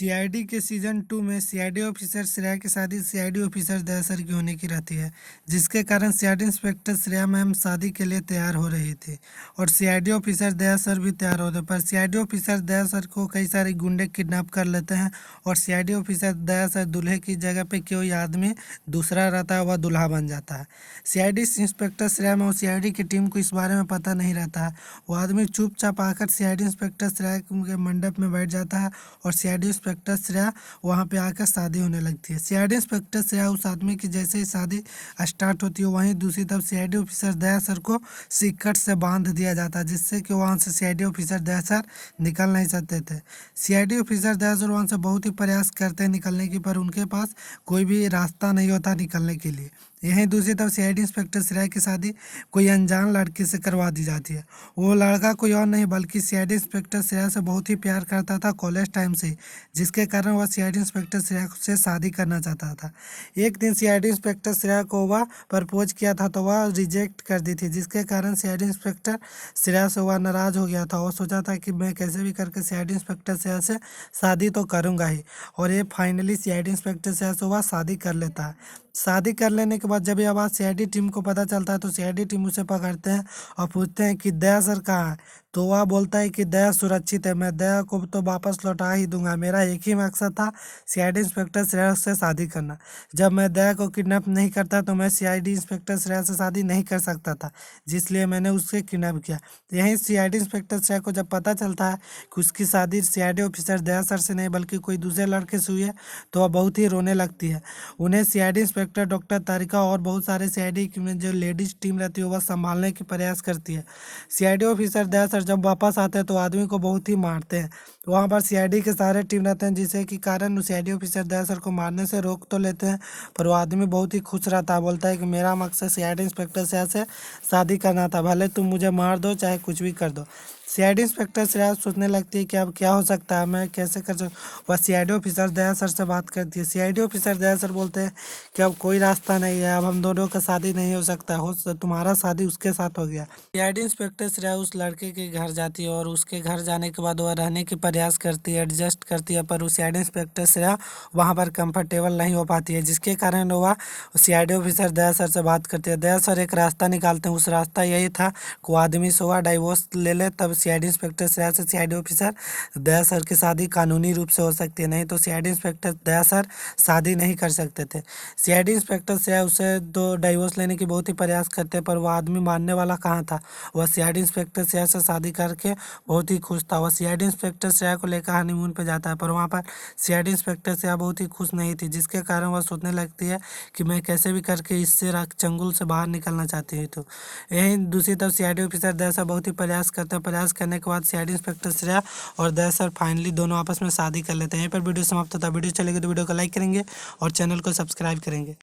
CID के season 2 में CID officer Shreya की शादी सीआईडी ऑफिसर दया सर की होने की रहती है, जिसके कारण सीआईडी इंस्पेक्टर श्रेया मैम शादी के लिए तैयार हो रही थी और सीआईडी ऑफिसर दया सर भी तैयार होते, पर सीआईडी ऑफिसर दया सर को कई सारे गुंडे किडनैप कर लेते हैं और सीआईडी ऑफिसर दया सर दूल्हे की जगह पे कोई आदमी दूसरा रहता है, वह दूल्हा बन जाता है। सीआईडी इंस्पेक्टर श्रेया में और सीआईडी की टीम को इस बारे में पता नहीं रहता है। वो आदमी चुपचाप आकर सीआईडी इंस्पेक्टर श्रेया के मंडप में बैठ जाता है और सीआईडी इंस्पेक्टर श्रेया वहाँ पे आकर शादी होने लगती है। सीआईडी इंस्पेक्टर श्रेया उस आदमी की जैसे ही शादी स्टार्ट होती है, वहीं दूसरी तरफ सीआईडी ऑफिसर दया सर को सिक्कट से बांध दिया जाता है, जिससे कि वहाँ से सीआईडी ऑफिसर दया सर निकल नहीं सकते थे। सीआईडी ऑफिसर दया सर वहाँ से बहुत ही प्रयास करते हैं निकलने की, पर उनके पास कोई भी रास्ता नहीं होता निकलने के लिए। यहीं दूसरी तरफ सीआईडी इंस्पेक्टर श्रेया की शादी कोई अनजान लड़की से करवा दी जाती है। वो लड़का कोई और नहीं बल्कि सीआईडी इंस्पेक्टर श्रेया से बहुत ही प्यार करता था कॉलेज टाइम से, जिसके कारण वह सीआईडी इंस्पेक्टर श्रेया से शादी करना चाहता था। एक दिन सीआईडी इंस्पेक्टर श्रेया को वह प्रपोज किया था तो वह रिजेक्ट कर दी थी, जिसके कारण सीआईडी इंस्पेक्टर श्रेया से वह नाराज़ हो गया था और सोचा था कि मैं कैसे भी करके सीआईडी इंस्पेक्टर श्रेया से शादी तो करूँगा ही। और ये फाइनली सीआईडी इंस्पेक्टर श्रेया से वह शादी कर लेता है। शादी कर लेने के बाद जब यह बात सीआईडी टीम को पता चलता है तो सीआईडी टीम उसे पकड़ते हैं और पूछते हैं कि दया सर कहाँ है। तो वह बोलता है कि दया सुरक्षित है, मैं दया को तो वापस लौटा ही दूंगा। मेरा एक ही मकसद था सीआईडी इंस्पेक्टर श्रेया से शादी करना। जब मैं दया को किडनैप नहीं करता तो मैं सीआईडी इंस्पेक्टर श्रेया से शादी नहीं कर सकता था, जिसलिए मैंने उससे किडनैप किया। यहीं सीआईडी इंस्पेक्टर श्रेया को जब पता चलता है कि उसकी शादी सीआईडी ऑफिसर दया सर से नहीं बल्कि कोई दूसरे लड़के से हुई है, तो वह बहुत ही रोने लगती है। उन्हें सीआईडी इंस्पेक्टर डॉक्टर तारिका और बहुत सारे सीआईडी की जो लेडीज टीम रहती है वह संभालने की प्रयास करती है। सीआईडी ऑफिसर दया सर जब वापस आते हैं तो आदमी को बहुत ही मारते हैं। वहाँ पर सीआईडी के सारे टीम रहते हैं, जिससे कि कारण सीआईडी ऑफिसर दया सर को मारने से रोक तो लेते हैं, पर वो आदमी बहुत ही खुश रहता है। बोलता है कि मेरा मकसद सीआईडी इंस्पेक्टर श्रेया से शादी करना था, भले तुम मुझे मार दो चाहे कुछ भी कर दो। सीआईडी इंस्पेक्टर श्रेया सोचने लगती है कि अब क्या हो सकता है, मैं कैसे कर सकूँ। वह सीआईडी ऑफिसर दया सर से बात करती है। सीआईडी ऑफिसर दया सर बोलते हैं कि अब कोई रास्ता नहीं है, अब हम दोनों का शादी नहीं हो सकता, तुम्हारा शादी उसके साथ हो गया। सीआईडी इंस्पेक्टर श्रेया उस लड़के के घर जाती है और उसके घर जाने के बाद वह रहने की प्रयास करती है, एडजस्ट करती है, पर सीआईडी इंस्पेक्टर श्रेया वहाँ पर कंफर्टेबल नहीं हो पाती है, जिसके कारण वह सीआईडी ऑफिसर दया सर से बात करती है। दया सर एक रास्ता निकालते हैं, उस रास्ता यही था कि वो आदमी से वह डाइवोर्स ले ले, तब सीआईडी इंस्पेक्टर श्रेया से सीआईडी ऑफिसर दया सर की शादी कानूनी रूप से हो सकती है, नहीं तो सीआईडी इंस्पेक्टर दया सर शादी नहीं कर सकते थे। सीआईडी इंस्पेक्टर श्रेया उसे दो डाइवोर्स लेने की बहुत ही प्रयास करते, पर वह आदमी मानने वाला कहाँ था। वह सीआईडी इंस्पेक्टर श्रेया से शादी करके बहुत ही खुश था। वह सीआईडी इंस्पेक्टर श्रेया को लेकर हनीमून पर जाता है, पर वहाँ पर सीआईडी इंस्पेक्टर श्रेया बहुत ही खुश नहीं थी, जिसके कारण वह सोचने लगती है कि मैं कैसे भी करके इससे चंगुल से बाहर निकलना चाहती है। तो यहीं दूसरी तरफ सीआईडी ऑफिसर दया सर बहुत ही प्रयास करते हैं। प्रयास करने के बाद सीआईडी इंस्पेक्टर श्रेया और दया सर फाइनली दोनों आपस में शादी कर लेते हैं। यहीं पर वीडियो समाप्त होता है। वीडियो चलेगी तो वीडियो को लाइक करेंगे और चैनल को सब्सक्राइब करेंगे।